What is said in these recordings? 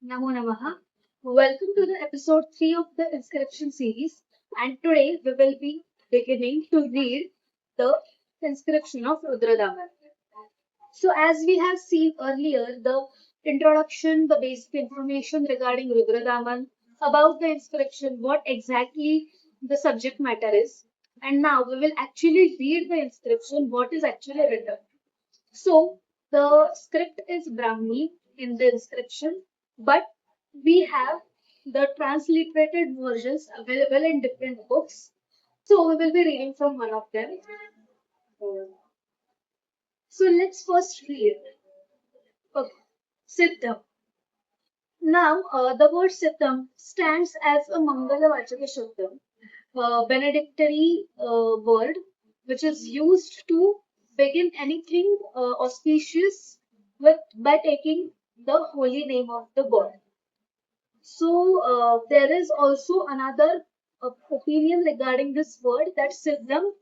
Namo Namaha. Welcome to the episode 3 of the inscription series. And today we will be beginning to read the inscription of Rudradaman. So, as we have seen earlier, the introduction, the basic information regarding Rudradaman, about the inscription, what exactly the subject matter is. And now we will actually read the inscription, what is actually written. So the script is Brahmi in the inscription, but we have the transliterated versions available in different books. So we will be reading from one of them. So let's first read. Okay. Siddham. Now, the word Siddham stands as a Mangalavachaka Shabdam, benedictory word which is used to begin anything auspicious with by taking the holy name of the god. So there is also another opinion regarding this word that Siddham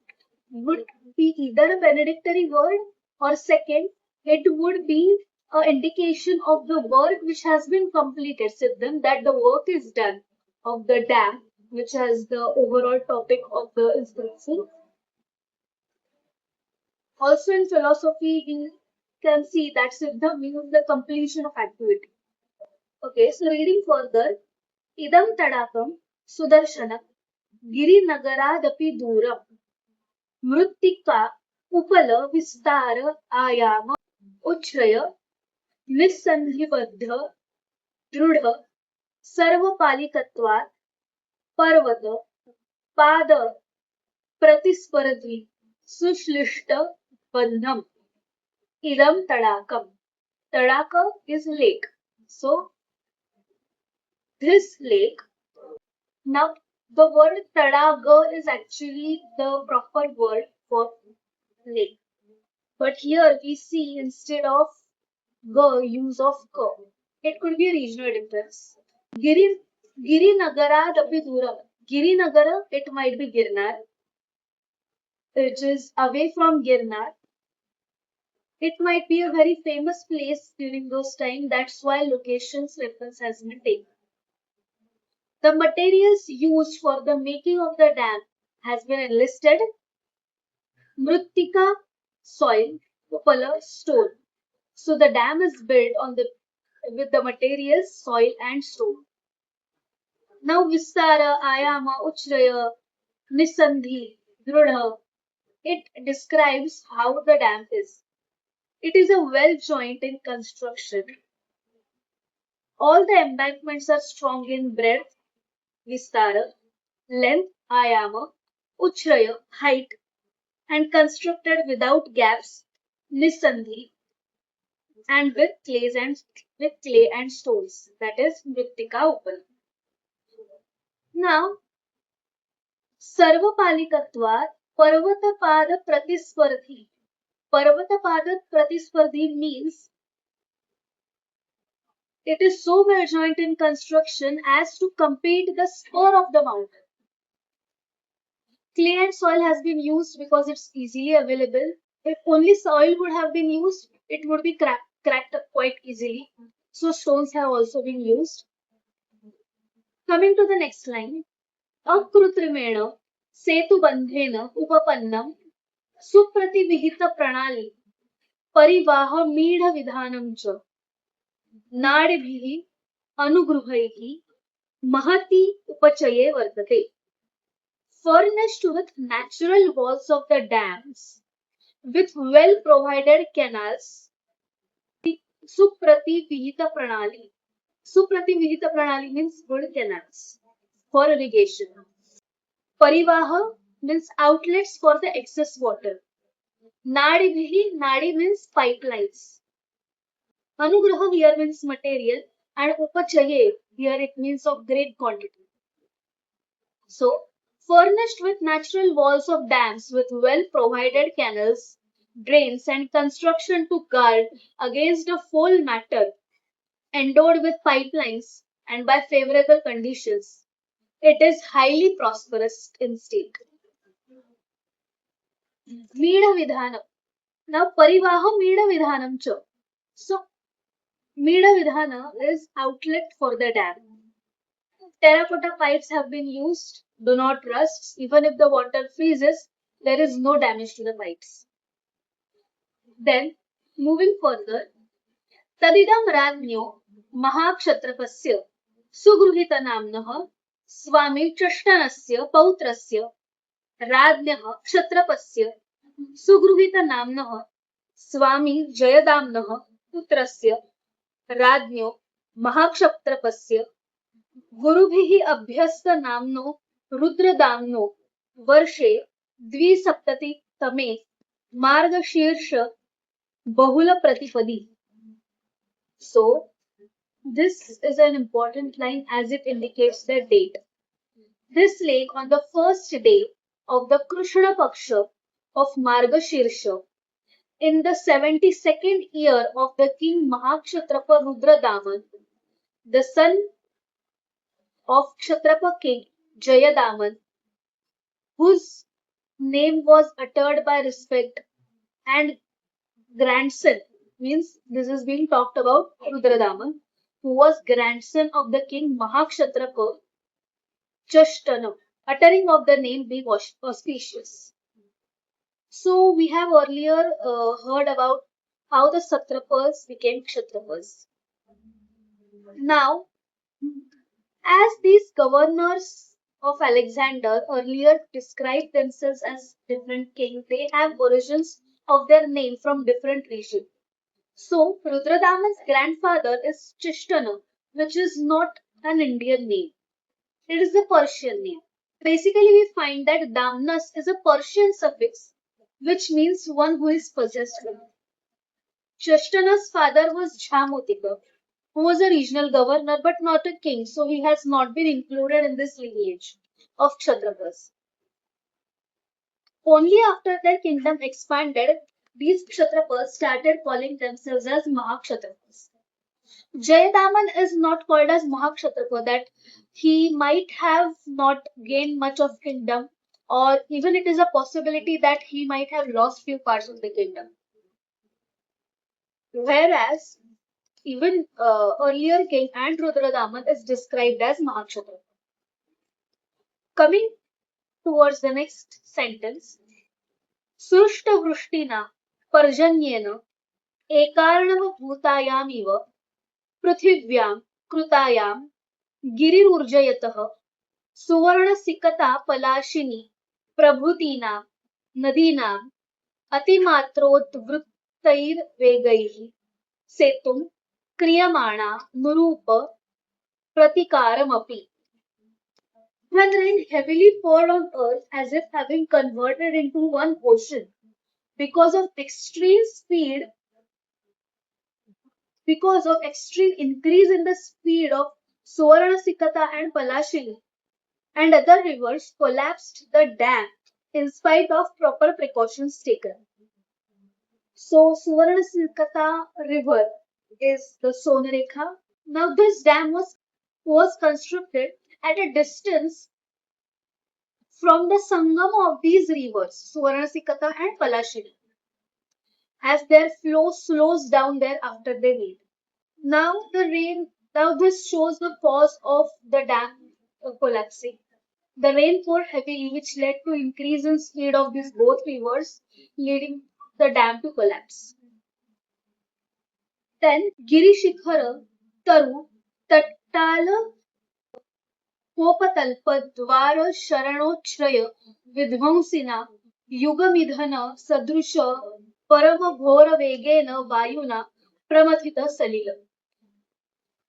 would be either a benedictory word or second, it would be an indication of the work which has been completed, Siddham, that the work is done of the dam, which has the overall topic of the inscription. Also in philosophy, we can see that Siddham means the completion of activity. Okay, so reading further, idam tadakam sudarshanam गिरिनगरादपि दूरम मृत्तिका उपल विस्तार आयाम उच्छ्रय निस्सन्धिबद्ध दृढ सर्वपालिकत्वात् पर्वत पाद प्रतिस्पर्धी सुश्लिष्ट बंधम idam tadakam. Tadaka is lake. So this lake. Now the word tadaga is actually the proper word for lake. But here we see instead of ga use of ka. It could be a regional difference. Giri Girinagara Dapiduram. Girinagara, it might be Girnar, which is away from Girnar. It might be a very famous place during those times. That's why locations reference has been taken. The materials used for the making of the dam has been enlisted. Mrittika, soil, Upala, stone. So the dam is built on the with the materials soil and stone. Now Vistara, Ayama, Uchraya, Nisandhi, Drudha. It describes how the dam is. It is a well joint in construction. All the embankments are strong in breadth, Vistara, length, Ayama, Uchraya, height, and constructed without gaps, Nisandhi, and with clay and stones. That is Mrittika Upal. Now सर्वपालिकत्वात् पर्वतपाद प्रतिस्पर्धी. Parvatapada Pratispardhi means it is so well joined in construction as to compete the spur of the mountain. Clay and soil has been used because it's easily available. If only soil would have been used, it would be cracked up quite easily. So stones have also been used. Coming to the next line, Akrutrimena Setubandhena Upapannam सुप्रतिविहित प्रणाली परिवाह मीढ विधानं च नाडिभिः अनुगृहैः महति उपचये वर्तते. Furnished with natural walls of the dams, with well provided canals, Suprativihita Pranali. Suprativihita Pranali means good canals for irrigation. Parivaha means outlets for the excess water. Nadi means pipelines. Anugraha here means material and upachaye here it means of great quantity. So, furnished with natural walls of dams with well provided canals, drains, and construction to guard against a full matter, endowed with pipelines and by favorable conditions, it is highly prosperous in state. Meeda Vidhanam. Now, Parivaha Meeda Vidhanam cha. So, Medavidhana is outlet for the dam. Terracotta pipes have been used, do not rust. Even if the water freezes, there is no damage to the pipes. Then, moving further, तदिदं राज्ञो महाक्षत्रपस्य सुगृहीतनाम्नः स्वामी चष्टनस्य पौत्रस्य राज्ञः क्षत्रपस्य सुगृहीतनाम्नः स्वामी जयदाम्नः पुत्रस्य राज्ञो महाक्षत्रपस्य गुरुभिः अभ्यस्तनाम्नो रुद्रदाम्नो वर्षे द्विसप्ततितमे मार्गशीर्ष बहुलप्रतिपदी. So, this is an important line as it indicates the date. This lake on the first day of the Krishna Paksha of Margashirsha in the 72nd year of the king Mahakshatrapa Rudradaman, the son of Kshatrapa king Jayadaman, whose name was uttered by respect, and grandson, means this is being talked about Rudradaman, who was grandson of the king Mahakshatrapa Chashtana, uttering of the name being auspicious. So we have earlier heard about how the Satrapas became Kshatrapas. Now, as these governors of Alexander earlier described themselves as different kings, they have origins of their name from different regions. So, Rudradaman's grandfather is Chishtana, which is not an Indian name. It is a Persian name. Basically, we find that Damnas is a Persian suffix, which means one who is possessed with. Chishtana's father was Jhamotika, who was a regional governor but not a king, so he has not been included in this lineage of Kshatrapas. Only after their kingdom expanded, these Kshatrapas started calling themselves as Mahakshatrapas. Jayadaman is not called as Mahakshatrapa, that he might have not gained much of kingdom, or even it is a possibility that he might have lost few parts of the kingdom. Whereas even earlier king and Rudradaman is described as Mahakshatrapa. Coming towards the next sentence, सृष्टवृष्टिना पर्जन्येन एकार्णवभूतायामिव पृथिव्यां कृतायां गिरिरुर्जयतः सुवर्णसिकता पलाशिनी प्रभृतीनां नदीनाम् अतिमात्रोद्वृत्तैर्वेगैः सेतुं क्रियमाणा नुरूप प्रतिकारमपि. When rain heavily poured on earth as if having converted into one ocean because of extreme speed, because of extreme increase in the speed of Suvarnasikata and Palashini and other rivers collapsed the dam in spite of proper precautions taken. So Suvarnasikata river is the Sonarekha. Now this dam was constructed at a distance from the sangam of these rivers, Suvarnasikata and Palashini, as their flow slows down there after they meet. Now this shows the cause of the dam collapsing. The rain poured heavily, which led to increase in speed of these both rivers, leading the dam to collapse. Then Girishikhara, Taru, Tattal, कोपतल्पद्वार शरणोच्छ्रय विध्वंसिना युगमिधन सदृश परमघोरवेगेन वायुना प्रमथित Salil.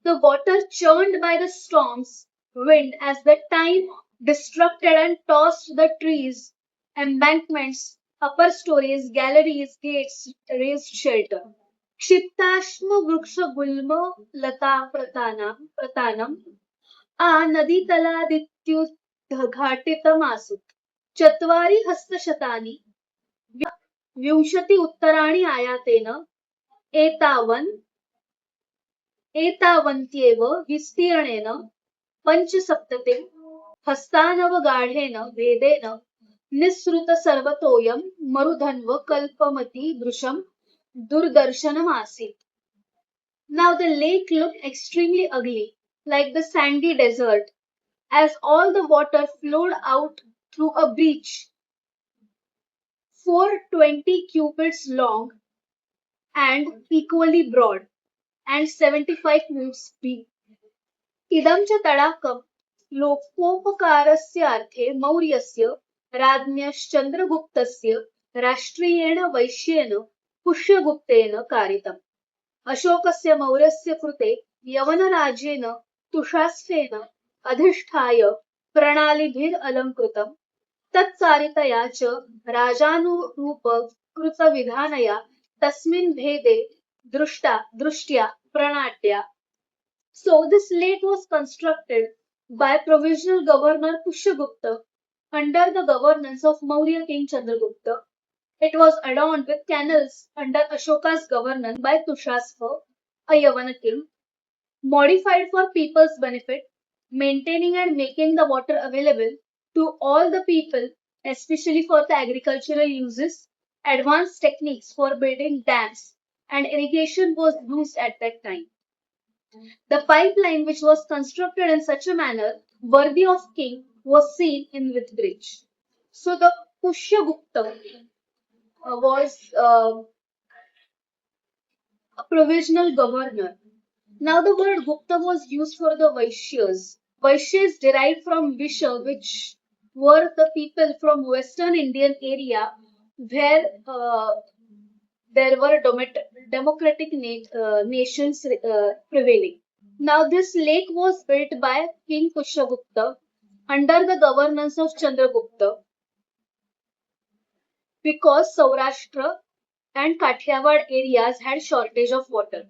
The water churned by the storm's wind as the time destructed and tossed the trees, embankments, upper stories, galleries, gates, raised shelter. क्षिप्ताश्म वृक्ष गुल्म लता प्रतानम नदीतलादित्युद्घाटितमासु चत्वारि हस्तशतानि विंशति उत्तराणि आयातेन एतावन्त्येव विस्तीर्णेन पञ्चसप्तते हस्तानवगाढेन भेदेन निःसृत सर्वतोऽयं Marudhanva कल्पमति दृशं दूरदर्शनमासीत्. Now the lake looked extremely ugly, like the sandy desert, as all the water flowed out through a breach 420 cubits long and equally broad, and 75 cubits deep. इदं च तडाकं लोकोपकारस्यार्थे मौर्यस्य राज्ञश्चन्द्रगुप्तस्य राष्ट्रियेण वैश्येन पुष्यगुप्तेन कारितम्। अशोकस्य मौर्यस्य कृते यवनराजेन तुषास्फेन अधिष्ठाय प्रणालिभिरलङ्कृतम् तत्कारितया च राजानुरूपकृतविधानया तस्मिन् भेदे दृष्ट्या प्रणाट्या. So this lake was constructed by provisional governor Pushyagupta under the governance of Maurya king Chandragupta. It was adorned with canals under Ashoka's governance by Tushaspa, a Yavana king, modified for people's benefit, maintaining and making the water available to all the people, especially for the agricultural uses. Advanced techniques for building dams and irrigation was used at that time. The pipeline, which was constructed in such a manner worthy of king, was seen in with bridge. So the Pushyagupta was a provisional governor. Now the word Gupta was used for the Vaishyas. Vaishyas derived from Visha, which were the people from Western Indian area where there were democratic nations prevailing. Now this lake was built by King Pushyagupta under the governance of Chandragupta because Saurashtra and Kathiawar areas had shortage of water.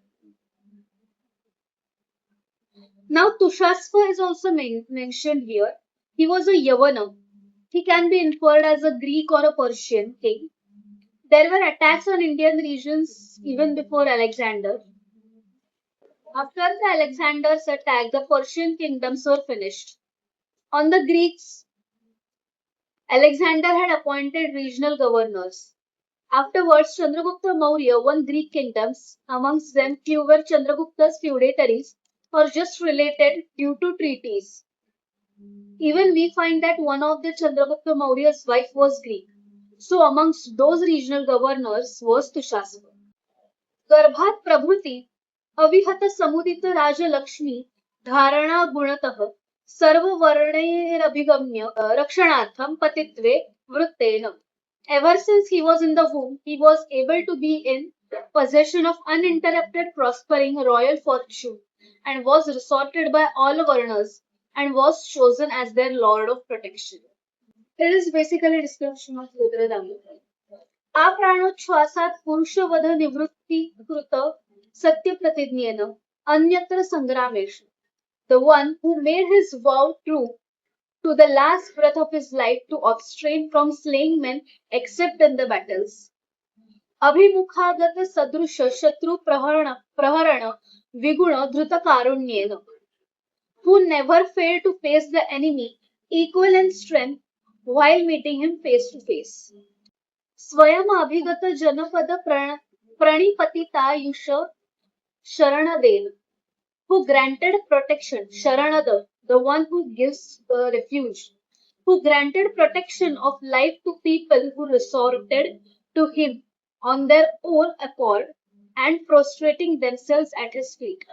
Now Tushaspa is also mentioned here. He was a Yavana. He can be inferred as a Greek or a Persian king. There were attacks on Indian regions even before Alexander. After the Alexander's attack, the Persian kingdoms were finished. On the Greeks, Alexander had appointed regional governors. Afterwards, Chandragupta Maurya won Greek kingdoms, amongst them few were Chandragupta's feudatories or just related due to treaties. Even we find that one of the Chandragupta Maurya's wife was Greek. So amongst those regional governors was Tushaspa. गर्भात प्रभृति अविहत समुदित राजलक्ष्मी धारणा गुणतः सर्व वर्णैरभिगम्य रक्षणार्थम पतित्वे वृत्तेन. Ever since he was in the womb, he was able to be in possession of uninterrupted prospering royal fortune and was resorted by all Varnas and was chosen as their lord of protection. It is basically a description of Rudradama. अप्राणोच्छ्वासात् पुरुषवध निवृत्तीकृत सत्यप्रतिज्ञेन अन्यत्र संग्रामेषु. The one who made his vow true to the last breath of his life to abstain from slaying men except in the battles. अभिमुखागत सदृश शत्रु प्रहरण विगुण धृत कारुण्येन. Who never failed to face the enemy equal in strength while meeting him face to face. स्वयं अभिगत जनपद प्रणिपतितायुष शरणदेन. Who granted protection, Sharanada, the one who gives refuge, who granted protection of life to people who resorted to him on their own accord and prostrating themselves at his feet.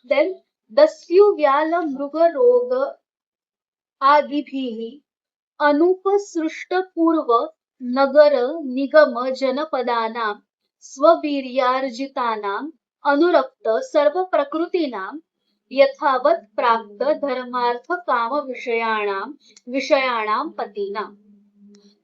Then, Dasyu Vyala Mruga Roga आदिभिः अनुपसृष्टपूर्व नगर निगम जनपदानां स्ववीर्यार्जितानाम् अनुरक्त सर्वप्रकृतीनां यथावत् प्राप्त धर्मार्थ काम विषयाणां पतीनां.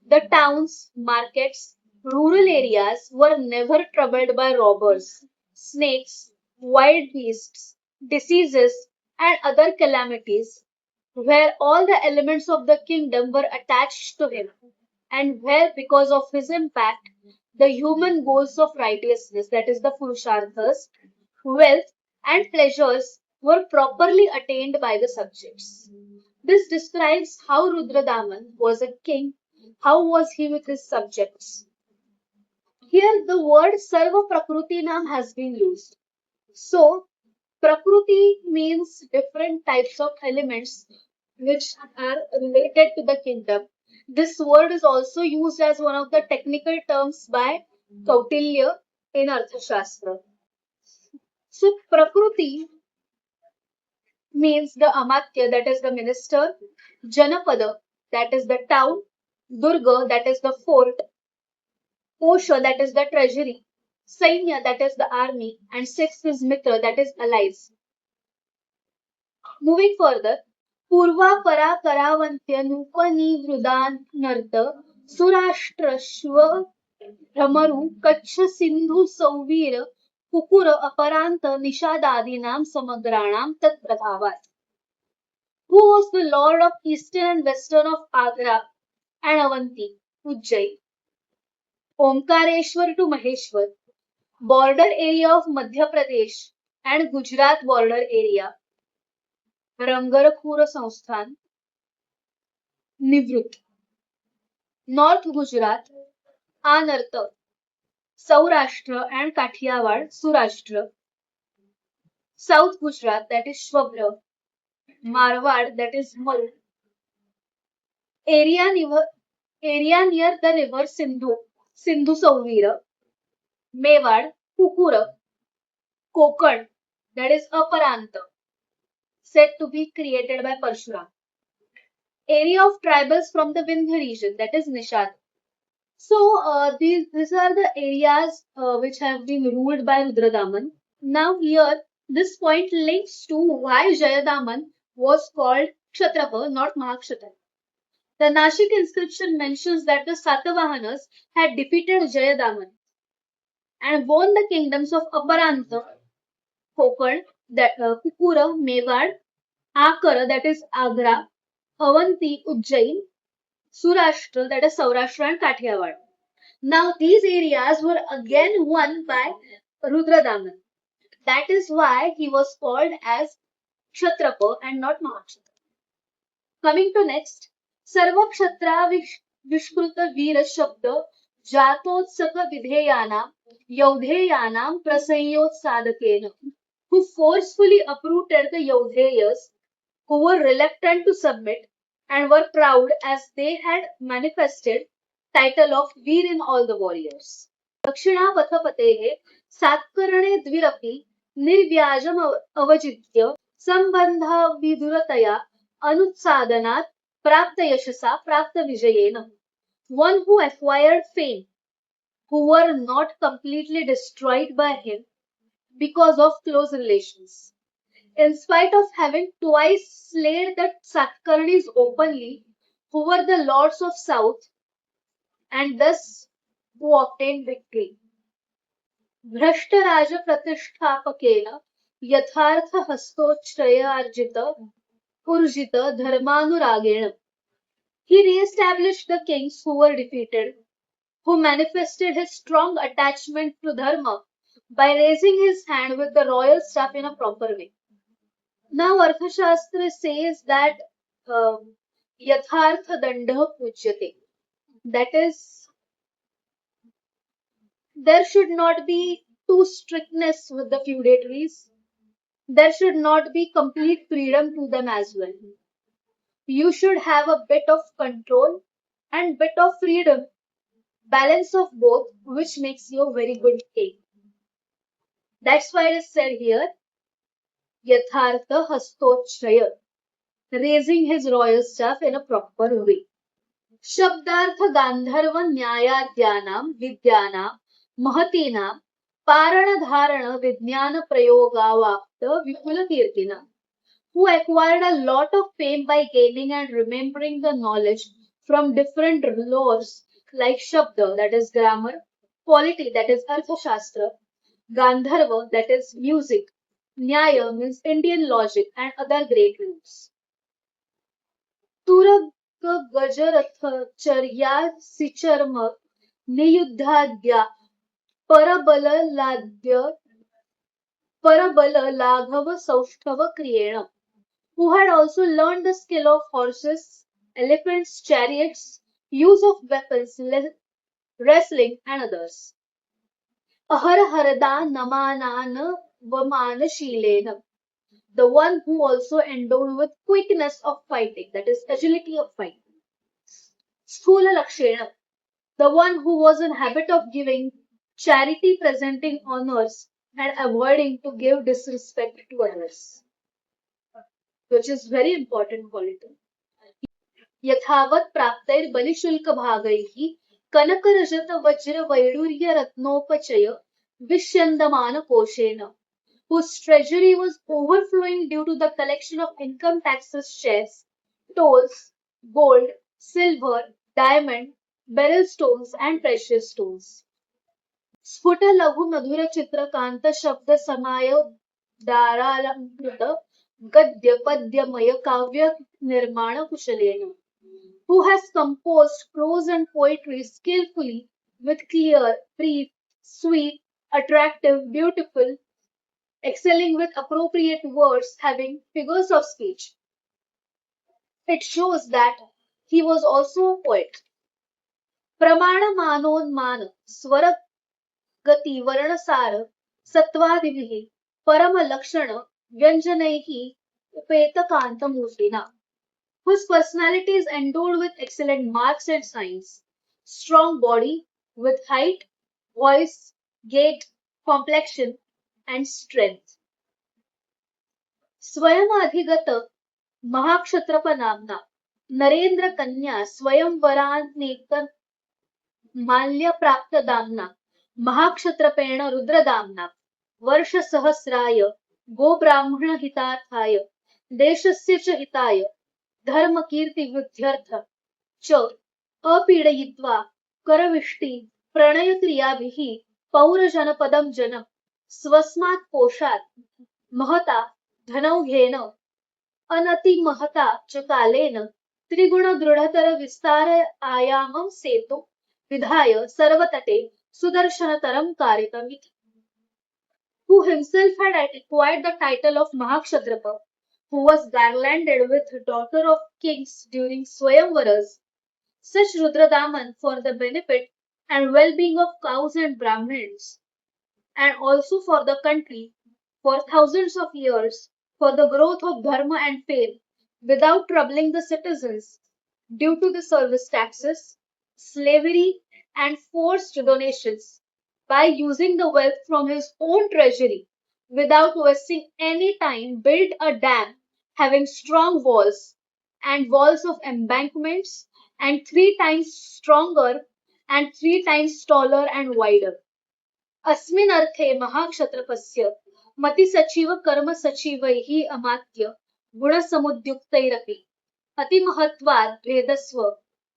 The towns, markets, rural areas were never troubled by robbers, snakes, wild beasts, diseases, and other calamities, where all the elements of the kingdom were attached to him, and where, because of his impact, the human goals of righteousness, that is, the Purusharthas, wealth, and pleasures, were properly attained by the subjects. This describes how Rudradaman was a king. How was he with his subjects? Here, the word Sarva Prakrutinam has been used. So, Prakriti means different types of elements which are related to the kingdom. This word is also used as one of the technical terms by Kautilya in Arthashastra. So, Prakriti means the Amatya, that is the minister, Janapada, that is the town, Durga, that is the fort, Kosha, that is the treasury, Sainya, that is the army, and sixth is Mitra, that is allies. Moving further, Purva Para Karavantya Nupani Vrudan Narta Surashtra Shva Ramaru Kachha Sindhu Sauvir Kukura Aparanta Nishadadinam Samagranam Tat Pradhavat. Who was the lord of eastern and western of Agra and Avanti, Ujjain? Omkareshwar to Maheshwar, border area of Madhya Pradesh and Gujarat border area, Rangarkhura Sansthan, Nivrut, North Gujarat, Anarta, Saurashtra and Kathiawad, Surashtra, South Gujarat, that is Shwabra, Marwad, that is Mal, area near, area near the river Sindhu, Sindhu Sauvira, Mewad, Kukura, Konkan, that is Aparanta, said to be created by Parshuram. Area of tribals from the Vindhya region, that is Nishad. So these are the areas which have been ruled by Rudradaman. Now here this point links to why Jayadaman was called Kshatrapa, not Mahakshatrapa. The Nashik inscription mentions that the Satavahanas had defeated Jayadaman and won the kingdoms of Aparanta, Kokand, that Kukura, Mewad, Akara, that is Agra, Avanti, Ujjain, Surashtra, that is Saurashtra and Kathiawad. Now these areas were again won by Rudradaman. That is why he was called as Kshatrapa and not Mahakshatrapa. Coming to next, Sarva Kshatra Vishkruta Veera Shabda Jatotsaka Vidheyana Yaudheyanam Prasanyot Sadakena, who forcefully uprooted the Yaudheyas who were reluctant to submit and were proud as they had manifested title of Veer in all the warriors. दक्षिणापथपतेः सात्कर्णे द्विरपि निर्व्याजम् अवजित्य सम्बन्धविधुरतया अनुत्सादनात् प्राप्तयशसा प्राप्तविजयेन. One who acquired fame, who were not completely destroyed by him because of close relations. In spite of having twice slayed the Satkarnis openly, who were the lords of South, and thus who obtained victory. भ्रष्टराजप्रतिष्ठापकेन यथार्थहस्तोच्चयार्जित Urjit धर्मानुरागेण. He re-established the kings who were defeated, who manifested his strong attachment to dharma by raising his hand with the royal staff in a proper way. Now Arthashastra says that yathartha dandha pujyate. That is, there should not be too strictness with the feudatories. There should not be complete freedom to them as well. You should have a bit of control and bit of freedom, balance of both, which makes you a very good king. That's why it is said here, yathartha hastochraya, raising his royal staff in a proper way. शब्दार्थ गांधर्व न्यायाद्यानां विद्यानां महतीनां पारण धारण विज्ञान प्रयोगावाप्त विपुल Kirtina, who acquired a lot of fame by gaining and remembering the knowledge from different laws like Shabda, that is grammar, polity, that is Arthashastra, Gandharva, that is music, Nyaya means Indian logic, and other great rules. तुरग गजरथचर्या सिचर्म नियुद्धाद्या परबल लाघव सौष्ठव क्रियेण, who had also learned the skill of horses, elephants, chariots, use of weapons, wrestling, and others. Ahar harda namanan Vamanashilenam, the one who also endowed with quickness of fighting, that is agility of fighting. Sthula Lakshenam, the one who was in habit of giving charity, presenting honors, and avoiding to give disrespect to others, which is very important quality. यथावत् प्राप्तैर् बलिशुल्कभागैः कनकरजतवज्रवैडूर्यरत्नोपचय विष्यन्दमानकोशेन, whose treasury was overflowing due to the collection of income taxes, shares, tolls, gold, silver, diamond, beryl stones, and precious stones. स्फुट लघु मधुर चित्रकांत शब्द समाय दारालंकृत गद्य पद्यमय काव्य निर्माण कुशलेन, who has composed prose and poetry skillfully with clear, brief, sweet, attractive, beautiful, excelling with appropriate words having figures of speech. It shows that he was also a poet. Pramana manonman swara gati varnasara सत्वादिभिः परमलक्षण व्यंजनैः उपेतकान्तमूर्तिना, whose personality is endowed with excellent marks and signs, strong body with height, voice, gait, complexion, and strength. स्वयमाधिगत महाक्षत्रप नामना नरेंद्र कन्या स्वयंवरानेक माल्य प्राप्त दामना महाक्षत्रपेण रुद्रदामना वर्षसहस्राय गोब्राह्मण हितार्थाय देशस्य च हिताय धर्म कीर्ति वृद्ध्यर्थ च अपीडयित्वा करविष्टि प्रणय क्रियाभिः पौरजनपदं जनम स्वस्मात् कोशात् महता धनौघेन अनतिमहता च कालेन त्रिगुण दृढतर विस्तार आयामं सेतु विधाय सर्वतटे सुदर्शनतरं कारितमिति, who himself had acquired the title of Mahakshatrapa, who was garlanded with daughter of kings during Swayamvaras, such Rudradaman for the benefit and well-being of cows and Brahmins, and also for the country for thousands of years, for the growth of dharma and faith, without troubling the citizens due to the service taxes, slavery, and forced donations, by using the wealth from his own treasury without wasting any time, built a dam having strong walls and walls of embankments and 3 times stronger and 3 times taller and wider. अस्मिन् अर्थे महाक्षत्रपस्य मतिसचिव कर्मसचिवैः अमात्य गुणसमुद्युक्तैरपि अतिमहत्त्वात् भेदस्व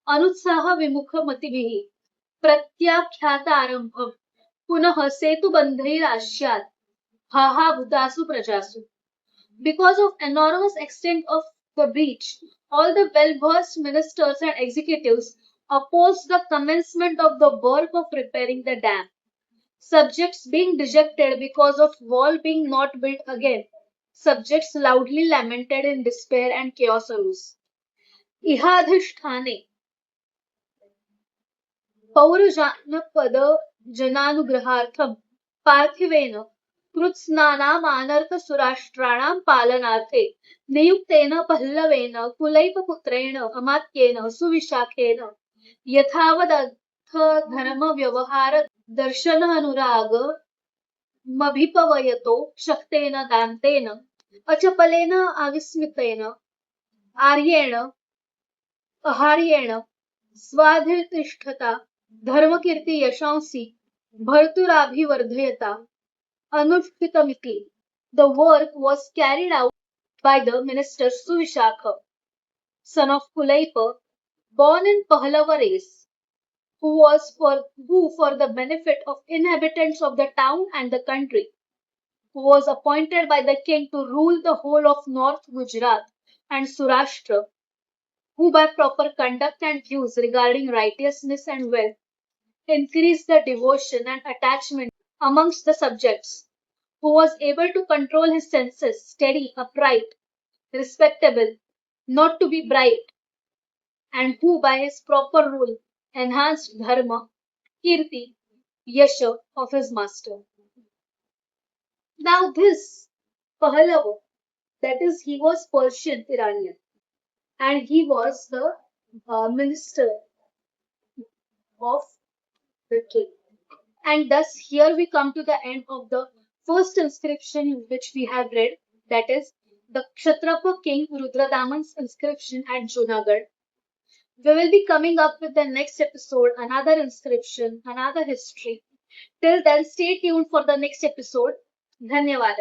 अनुत्साहविमुखमतिभिः प्रत्याख्यातारम्भं पुनः सेतुबन्धैरास्यात् हाहाभूतासु प्रजासु. Because of enormous extent of the breach, all the well-versed ministers and executives opposed the commencement of the work of repairing the dam. Subjects being dejected because of wall being not built again, subjects loudly lamented in despair and chaos arose. Ihadhishthane पौरजानपद जनानुग्रहार्थं पार्थिवेन कृत्स्नानामानर्कसुराष्ट्राणां पालनार्थे नियुक्तेन पल्लवेन कुलैपपुत्रेण अमात्येन सुविशाखेन यथावदर्थ धर्मव्यवहार दर्शनानुरागमभिपवयतो शक्तेन दान्तेन अचपलेन आविस्मितेन आर्येण आहार्येण स्वाधिष्ठता Dharmakirti यशांसि भर्तुराभिवर्धयता अनुष्ठितमिति. The work was carried out by the minister Suvishakha, son of Kulaipa, born in Pahlava race, who for the benefit of inhabitants of the town and the country, who was appointed by the king to rule the whole of North Gujarat and Surashtra, who by proper conduct and views regarding righteousness and wealth increased the devotion and attachment amongst the subjects, who was able to control his senses, steady, upright, respectable, not to be bribed, and who by his proper rule enhanced dharma, kirti, yasha of his master. Now this Pahlav, that is, he was Persian Iranian, and he was the minister of the king. And thus, here we come to the end of the first inscription which we have read, that is the Kshatrapa king Rudradaman's inscription at Junagadh. We will be coming up with the next episode, another inscription, another history. Till then, stay tuned for the next episode. Dhanyawad.